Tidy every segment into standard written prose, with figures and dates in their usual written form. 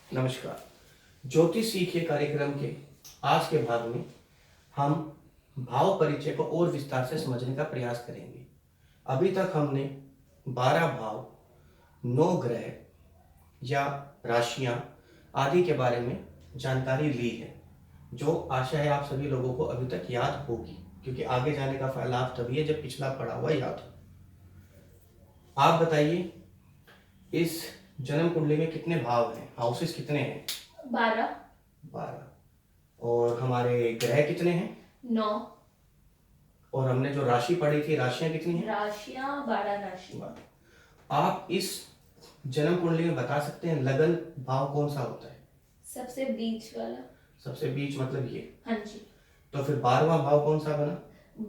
नमस्कार। ज्योतिष सीखे कार्यक्रम के आज के भाग में हम भाव परिचय को और विस्तार से समझने का प्रयास करेंगे। अभी तक हमने 12 भाव, 9 ग्रह या राशियां आदि के बारे में जानकारी ली है, जो आशा है आप सभी लोगों को अभी तक याद होगी, क्योंकि आगे जाने का लाभ तभी है जब पिछला पढ़ा हुआ याद हो। आप बताइए, इस जन्म कुंडली में कितने भाव हैं? हाउसेस कितने हैं? 12। 12। और हमारे ग्रह कितने हैं? 9। और हमने जो राशि पढ़ी थी, राशियां कितनी हैं? राशियां 12 राशि। आप इस जन्म कुंडली में बता सकते हैं लगन भाव कौन सा होता है? सबसे बीच वाला। सबसे बीच मतलब ये? हाँ जी। तो फिर 12वां भाव कौन सा बना?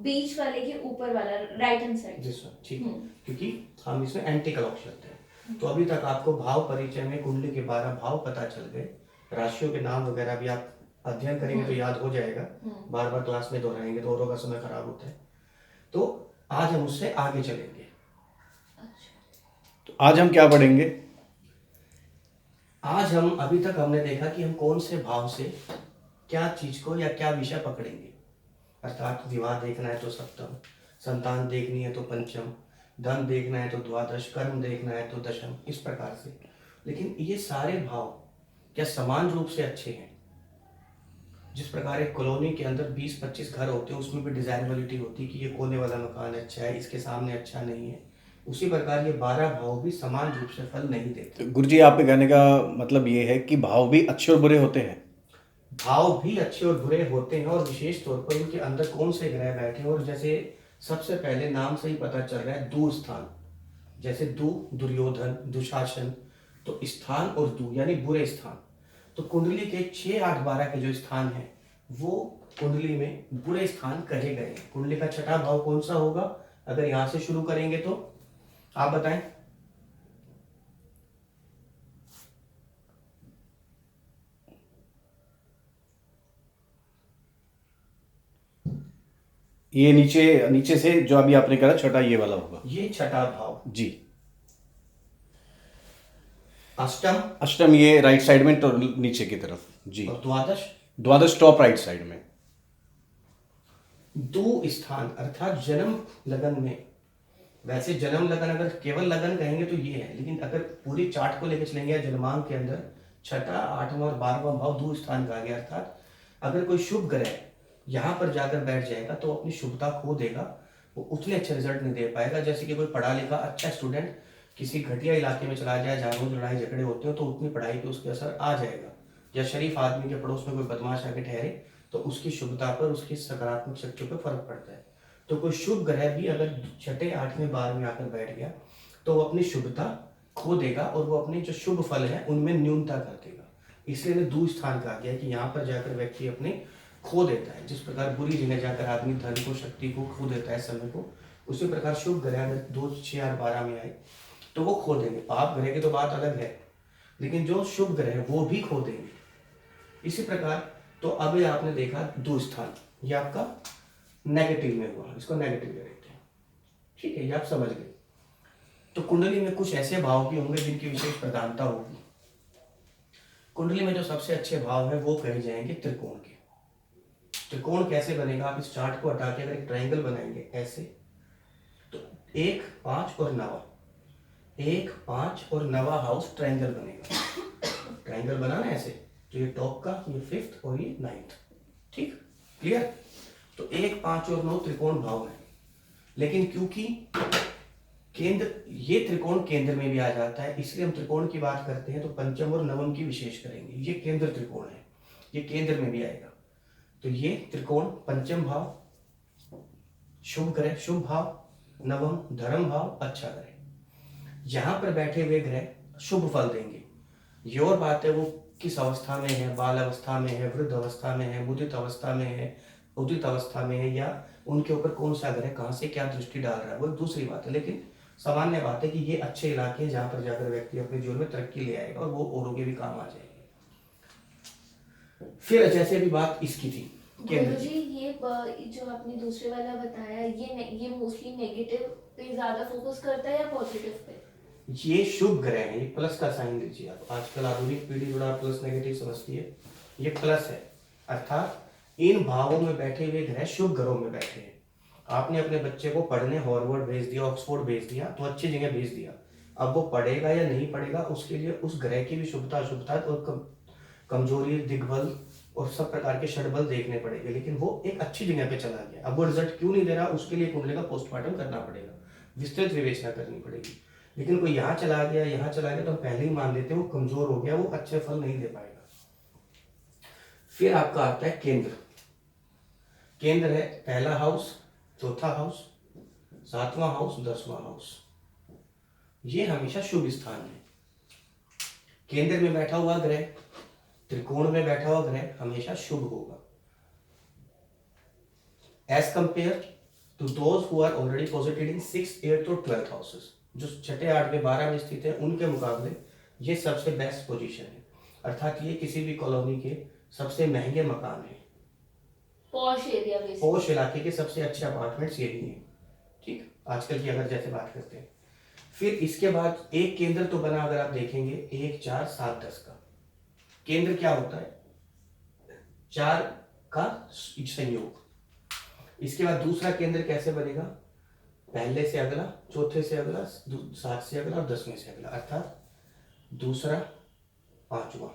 बीच वाले के ऊपर वाला, right hand side. This one, ठीक। क्योंकि हम इसमें एंटी क्लॉक चलते हैं। तो अभी तक आपको भाव परिचय में कुंडली के 12 भाव पता चल गए। राशियों के नाम वगैरह भी आप अध्ययन करेंगे तो याद हो जाएगा। बार बार क्लास में दोहराएंगे तो औरों का समय खराब होता है। तो आज हम उससे आगे चलेंगे। तो आज हम क्या पढ़ेंगे? आज हम अभी तक हमने देखा कि हम कौन से भाव से क्या चीज को या क्या विषय पकड़ेंगे। अर्थात विवाह देखना है तो सप्तम, संतान देखनी है तो पंचम, धन देखना है तो द्वादश, कर्म देखना है तो दशम, इस प्रकार से। लेकिन ये सारे भाव क्या समान रूप से अच्छे हैं? जिस प्रकार एक कॉलोनी के अंदर 20-25 घर होते हैं, उसमें भी डिजायरेबिलिटी होती है कि ये कोने वाला मकान अच्छा है, इसके सामने अच्छा नहीं है। उसी प्रकार ये 12 भाव भी समान रूप से फल नहीं देते। तो गुरुजी, आपके कहने का मतलब ये है कि भाव भी अच्छे और बुरे होते हैं? भाव भी अच्छे और बुरे होते हैं, और विशेष तौर पर इनके अंदर कौन से ग्रह बैठे हैं। और जैसे सबसे पहले नाम से ही पता चल रहा है, दू स्थान। जैसे दू दुर्योधन, दुशासन, तो स्थान और दू यानी बुरे स्थान। तो कुंडली के 6, 8, 12 के जो स्थान हैं वो कुंडली में बुरे स्थान कहे गए हैं। कुंडली का छठा भाव कौन सा होगा? अगर यहां से शुरू करेंगे तो आप बताएं। ये नीचे नीचे से जो अभी आपने कहा छठा, ये वाला होगा। ये छठा भाव जी। अष्टम। अष्टम ये राइट साइड में, तो नीचे की तरफ। जी। और द्वादश? द्वादश टॉप राइट साइड में। दो स्थान अर्थात जन्म लगन में। वैसे जन्म लगन अगर केवल लगन कहेंगे तो ये है, लेकिन अगर पूरी चार्ट को लेकर चलेंगे या जन्मांक के अंदर छठा, 8वां और 12वां भाव दो स्थान कहा गया। अर्थात अगर कोई शुभ ग्रह यहाँ पर जाकर बैठ जाएगा तो अपनी शुभता खो देगा, वो उतने अच्छे रिजल्ट नहीं दे पाएगा। जैसे कि कोई पढ़ा लिखा अच्छा स्टूडेंट किसी घटिया इलाके में चला जाए जहाँ रोज लड़ाई झगड़े होते हो, तो उतनी पढ़ाई पे उसके असर आ जाएगा। या शरीफ आदमी के पड़ोस में कोई बदमाश आके ठहरे तो उसकी शुभता पर, उसकी सकारात्मक शक्तियों पर फर्क पड़ता है। तो कोई शुभ ग्रह भी अगर छठे, 8वें, 12वें आकर बैठ गया तो वो अपनी शुभता खो देगा और वो अपने जो शुभ फल है उनमें न्यूनता कर देगा। इसलिए दू स्थान कहा गया है कि यहाँ पर जाकर व्यक्ति अपने खो देता है। जिस प्रकार बुरी जगह जाकर आदमी धन को, शक्ति को खो देता है, समय को, उसी प्रकार शुभ ग्रह अगर 2, 6 और 12 में आए तो वो खो देंगे। पाप ग्रह की तो बात अलग है, लेकिन जो शुभ ग्रह वो भी खो देंगे। इसी प्रकार तो अभी आपने देखा दो स्थान, ये आपका नेगेटिव में हुआ, इसको नेगेटिव ले लेते हैं। ठीक है, ये आप समझ गए। तो कुंडली में कुछ ऐसे भाव भी होंगे जिनकी विशेष प्रधानता होगी। कुंडली में जो सबसे अच्छे भाव है वो कहे जाएंगे त्रिकोण के। त्रिकोण कैसे बनेगा? आप इस चार्ट को हटा के अगर एक ट्रायंगल बनाएंगे ऐसे, तो 1, 5 और 9, 1, 5 और 9 हाउस ट्रायंगल बनेगा। ट्रायंगल बनाना ऐसे, तो ये टॉप का, ये 5th और ये 9th। ठीक, क्लियर? तो 1, 5 और 9 त्रिकोण भाव है। लेकिन क्योंकि केंद्र, ये त्रिकोण केंद्र में भी आ जाता है, इसलिए हम त्रिकोण की बात करते हैं तो पंचम और नवम की विशेष करेंगे। ये केंद्र त्रिकोण है, ये केंद्र में भी आएगा। तो ये त्रिकोण पंचम भाव, शुभ ग्रह शुभ भाव, नवम धर्म भाव अच्छा ग्रह, यहां पर बैठे हुए ग्रह शुभ फल देंगे। ये और बात है वो किस अवस्था में है, बाल अवस्था में है, वृद्ध अवस्था में है, मुदित अवस्था में है, उदित अवस्था में है, या उनके ऊपर कौन सा ग्रह कहाँ से क्या दृष्टि डाल रहा है, वो दूसरी बात है। लेकिन सामान्य बात है कि ये अच्छे इलाके हैं जहाँ पर जाकर व्यक्ति अपने जीवन में तरक्की ले आएगा और वो औरों के भी काम आ जाएगी। फिर जैसे भी बात इसकी थी गुरुजी, ये जो आपने दूसरे वाला बताया, ये मोस्टली नेगेटिव पे ज्यादा फोकस करता है या पॉजिटिव पे? ये शुभ ग्रह है, ये प्लस का साइन दीजिए आप। आजकल आधुनिक पीढ़ी थोड़ा प्लस नेगेटिव समझती है, ये प्लस है, अर्थात इन भावों में बैठे हुए ग्रह शुभ ग्रहों में बैठे हैं। आपने अपने बच्चे को पढ़ने हार्वर्ड भेज दिया, ऑक्सफोर्ड भेज दिया, तो अच्छी जगह भेज दिया। अब वो पढ़ेगा या नहीं पढ़ेगा, उसके लिए उस ग्रह की भी शुभता अशुभता और कमजोरी, दिग्बल और सब प्रकार के षडबल देखने पड़ेंगे, लेकिन वो एक अच्छी जगह पे चला गया। अब वो रिजल्ट क्यों नहीं दे रहा, उसके लिए कुंडली का पोस्टमार्टम करना पड़ेगा, विस्तृत विवेचना करनी पड़ेगी। लेकिन कोई यहाँ चला गया, यहाँ चला गया, तो हम पहले ही मान लेते हैं वो कमजोर हो गया, वो अच्छे फल नहीं दे पाएगा। फिर आपका आता है केंद्र। केंद्र है पहला हाउस, चौथा हाउस, सातवां हाउस, 10वां हाउस। ये हमेशा शुभ स्थान है। केंद्र में बैठा हुआ ग्रह, त्रिकोण में बैठा हुआ ग्रह हमेशा शुभ होगा, as compare to those who are already posited in 6th, 8th और 12th हाउसेस। जो छठे, 8वें, 12 में स्थित है, उनके मुकाबले ये सबसे बेस्ट पोजीशन है, अर्थात ये किसी भी कॉलोनी के सबसे महंगे मकान है, पॉश एरिया बेसिकली। पॉश इलाके के सबसे अच्छे अपार्टमेंट्स यही हैं। ठीक, आजकल की अगर जैसे बात करते हैं। फिर इसके बाद एक केंद्र तो बना, अगर आप देखेंगे 1, 4, 7, 10 का केंद्र क्या होता है, 4 का संयोग। इसके बाद दूसरा केंद्र कैसे बनेगा, पहले से अगला, चौथे से अगला, 7 से अगला और 10वें से अगला, अर्थात दूसरा, 5वां,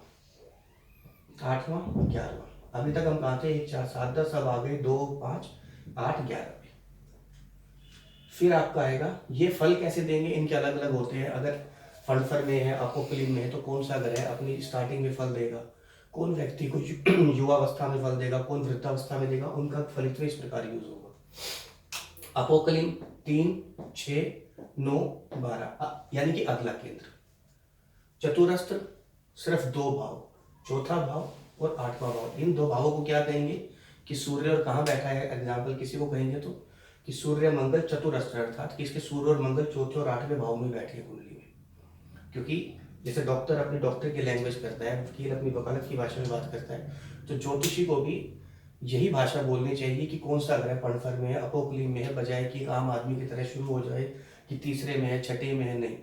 8वां, 11वां। अभी तक हम कहा थे 1, 4, 7, 10, अब आ गए 2, 5, 8, 11 पे। फिर आपका आएगा, ये फल कैसे देंगे, इनके अलग अलग होते हैं। अगर फणफर में है, अपोक्लिन में है, तो कौन सा ग्रह अपनी स्टार्टिंग में फल देगा, कौन व्यक्ति को युवावस्था में फल देगा, कौन वृद्धावस्था में देगा, उनका फलित्व इस प्रकार यूज होगा। अपोक्लिन 3, 6, 9, 12 यानी कि अगला केंद्र। चतुरस्त्र सिर्फ 2 भाव, चौथा भाव और 8वां भाव। इन 2 भावों को क्या कहेंगे कि सूर्य और कहाँ बैठा है, एग्जाम्पल किसी को कहेंगे तो कि सूर्य मंगल चतुरस्त्र, अर्थात कि इसके सूर्य और मंगल चौथे और 8वें भाव में बैठे हैं कुंडली में। क्योंकि जैसे डॉक्टर अपनी डॉक्टर की लैंग्वेज करता है, वकील अपनी वकालत की भाषा में बात करता है, तो ज्योतिषी को भी यही भाषा बोलनी चाहिए कि कौन सा ग्रह पणफर में है, अपोक्लिन में है, बजाय कि आम आदमी की तरह शुरू हो जाए कि तीसरे में है, छठे में है। नहीं,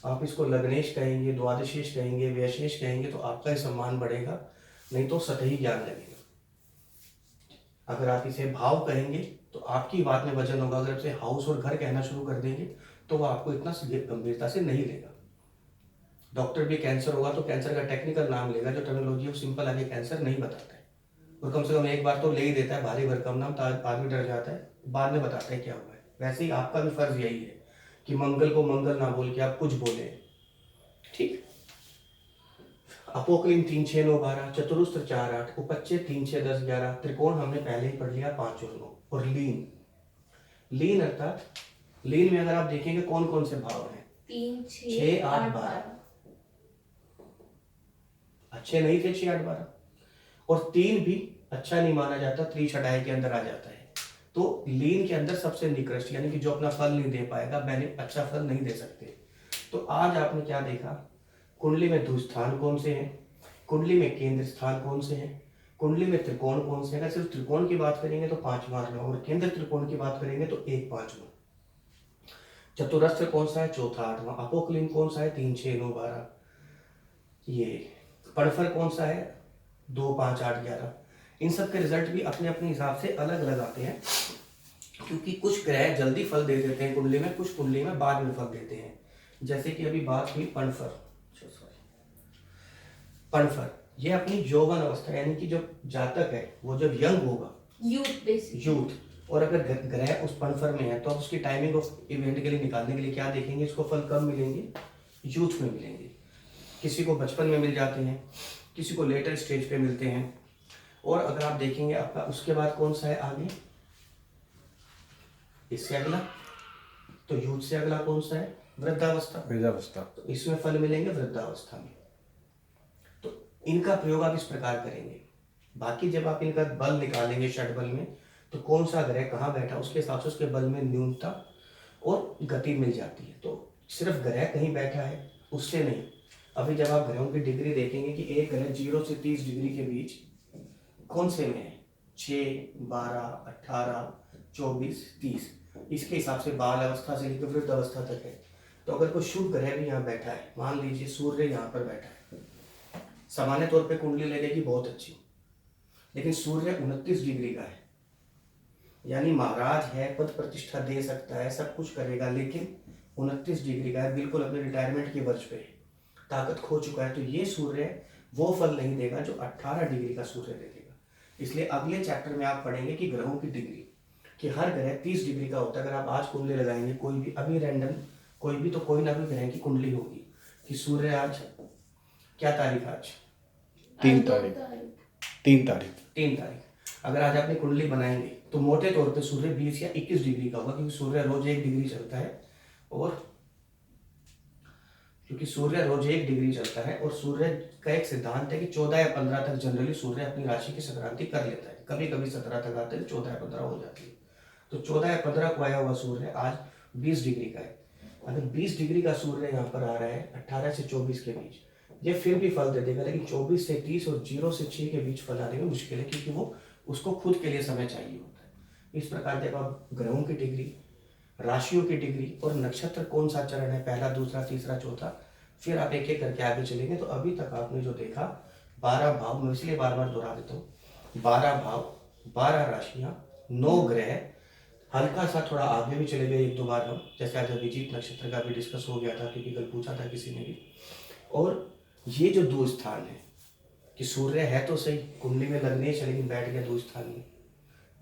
आप इसको लग्नेश कहेंगे, द्वादशेश कहेंगे, व्यशेष कहेंगे, तो आपका ही सम्मान बढ़ेगा, नहीं तो सतही ज्ञान लगेगा। अगर आप इसे भाव कहेंगे तो आपकी बात में वजन होगा, अगर इसे हाउस और घर कहना शुरू कर देंगे तो वो आपको इतना गंभीरता से नहीं लेगा। डॉक्टर भी कैंसर होगा तो कैंसर का टेक्निकल नाम लेगा, जो टर्मिनोलॉजी ऑफ सिंपल आगे कैंसर नहीं बताता है, और कम से कम एक बार तो ले ही देता है भारी भरकम नाम, तो आदमी डर जाता है, बाद में बताता है क्या हुआ है। वैसे ही आपका भी फर्ज यही है कि मंगल को मंगल ना बोल के आप कुछ बोले। ठीक, अपोक्लिन 3, 6, 9, 12, चतुरुस्त्र 4, 8, उपच्चे 3, 6, 10, 11, त्रिकोण हमने पहले ही पढ़ लिया 5 और 9, और लीन। लीन अर्थात लीन में अगर आप देखेंगे कौन कौन से भाव हैं, 3, 6, 8, 12 अच्छे नहीं थे, 6, 8, 12, और 3 भी अच्छा नहीं माना जाता, त्रिछटाई के अंदर आ जाता है। तो लीन के अंदर सबसे निकृष्ट, यानी कि जो अपना फल नहीं दे पाएगा, अच्छा फल नहीं दे सकते। तो आज आपने क्या देखा, कुंडली में दुस्थान कौन से हैं, कुंडली में केंद्र स्थान कौन से हैं, कुंडली में त्रिकोण कौन से हैं। अगर सिर्फ त्रिकोण की बात करेंगे तो 5वां, और केंद्र त्रिकोण की बात करेंगे तो 1, 5वां। चतुरस्त्र कौन सा है, चौथा, 8वां। अपोक्लिन कौन सा है, 3, 6, 9, 12। ये पणफर कौन सा है, 2, 5, 8, 11। इन सब के रिजल्ट भी अपने अपने हिसाब से अलग अलग आते हैं, क्योंकि कुछ ग्रह जल्दी फल दे देते हैं कुंडली में, कुछ कुंडली में बाद में फल देते हैं। जैसे कि अभी बात हुई पणफर, पणफर ये अपनी यौवन अवस्था, यानी कि जो जातक है वो जब यंग होगा, यूथ बेसिकली, यूथ, और अगर ग्रह उस पणफर में है तो आप उसकी टाइमिंग ऑफ इवेंट के लिए निकालने के लिए क्या देखेंगे, इसको फल कब मिलेंगे, यूथ में मिलेंगे। किसी को बचपन में मिल जाते हैं, किसी को लेटर स्टेज पे मिलते हैं। और अगर आप देखेंगे आपका उसके बाद कौन सा है आगे, इससे अगला, तो यूथ से अगला कौन सा है, वृद्धावस्था। वृद्धावस्था, तो इसमें फल मिलेंगे वृद्धावस्था में। तो इनका प्रयोग आप इस प्रकार करेंगे। बाकी जब आप इनका बल निकालेंगे षट बल में, तो कौन सा ग्रह कहाँ बैठा, उसके हिसाब से उसके बल में न्यूनता और गति मिल जाती है। तो सिर्फ ग्रह कहीं बैठा है उससे नहीं, अभी जब आप ग्रहों की डिग्री देखेंगे कि एक ग्रह 0 से 30 डिग्री के बीच कौन से में है, 6, 12, 18, 24, 30, इसके हिसाब से बाल अवस्था से लेकर वृद्ध अवस्था तक है। तो तो अगर कोई शुभ ग्रह भी यहाँ बैठा है, मान लीजिए सूर्य यहाँ पर बैठा है, सामान्य तौर पे कुंडली लगेगी बहुत अच्छी, लेकिन सूर्य 29 डिग्री का है, यानी महाराज है, पद प्रतिष्ठा दे सकता है, सब कुछ करेगा, लेकिन 29 डिग्री का है, बिल्कुल अपने रिटायरमेंट के वर्ष पे है, ताकत खो चुका है। तो ये सूर्य वो फल नहीं देगा जो 18 डिग्री का सूर्य दे देगा। इसलिए अगले चैप्टर में आप पढ़ेंगे कि ग्रहों की डिग्री, कि हर ग्रह 30 डिग्री का होता है। अगर आप आज कुंडली लगाएंगे, कोई भी अभी रैंडम कोई भी, तो कोई ना कोई ग्रह की कुंडली होगी कि सूर्य आज क्या तारीख, आज 3 तारीख 3 तारीख, अगर आज आपने कुंडली बनाएंगे तो मोटे तौर पे सूर्य 20 या 21 डिग्री का होगा, क्योंकि सूर्य रोज 1 डिग्री चलता है, और क्योंकि सूर्य रोज 1 डिग्री चलता है, और सूर्य का एक सिद्धांत है कि 14 या 15 तक जनरली सूर्य अपनी राशि की संक्रांति कर लेता है, कभी कभी 17 तक आते हैं, 14 या 15 हो जाती है। तो 14 या 15 को आया हुआ सूर्य आज 20 डिग्री का है। अगर 20 डिग्री का सूर्य यहाँ पर आ रहा है 18 से 24 के बीच, ये फिर भी फल दे देगा, लेकिन 24 से 30 और 0 से 6 के बीच फल आने में मुश्किल है, क्योंकि वो उसको खुद के लिए समय चाहिए होता है। इस प्रकार जब आप ग्रहों की डिग्री, राशियों की डिग्री और नक्षत्र कौन सा चरण है, पहला, दूसरा, तीसरा, चौथा, फिर आप एक एक करके आगे चलेंगे। तो अभी तक आपने जो देखा 12 भाव, मैं इसलिए बार बार दोहरा देता हूँ, 12 भाव, 12 राशियाँ, 9 ग्रह, हल्का सा थोड़ा आगे भी चले गए 1-2 बार हम, जैसे आज अभिजीत नक्षत्र का भी डिस्कस हो गया था, क्योंकि कल पूछा था किसी ने भी। और ये जो 2 स्थान है कि सूर्य है तो सही कुंडली में लगनेश है, लेकिन बैठ गया 2 स्थान में,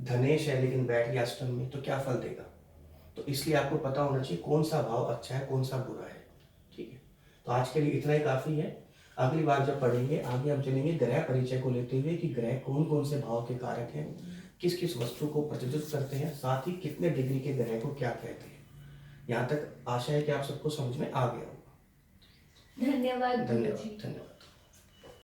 धनेश है लेकिन बैठ गया अष्टम में, तो क्या फल देगा। तो इसलिए आपको पता होना चाहिए कौन सा भाव अच्छा है, कौन सा बुरा है। ठीक है, तो आज के लिए इतना ही काफ़ी है। अगली बार जब पढ़ेंगे आगे हम चलेंगे ग्रह परिचय को लेते हुए कि ग्रह कौन कौन से भाव के कारक हैं, किस किस वस्तु को प्रतिनिधित्व करते हैं, साथ ही कितने डिग्री के ग्रह को क्या कहते हैं। यहाँ तक आशा है कि आप सबको समझ में आ गया होगा। धन्यवाद गुरुजी। धन्यवाद।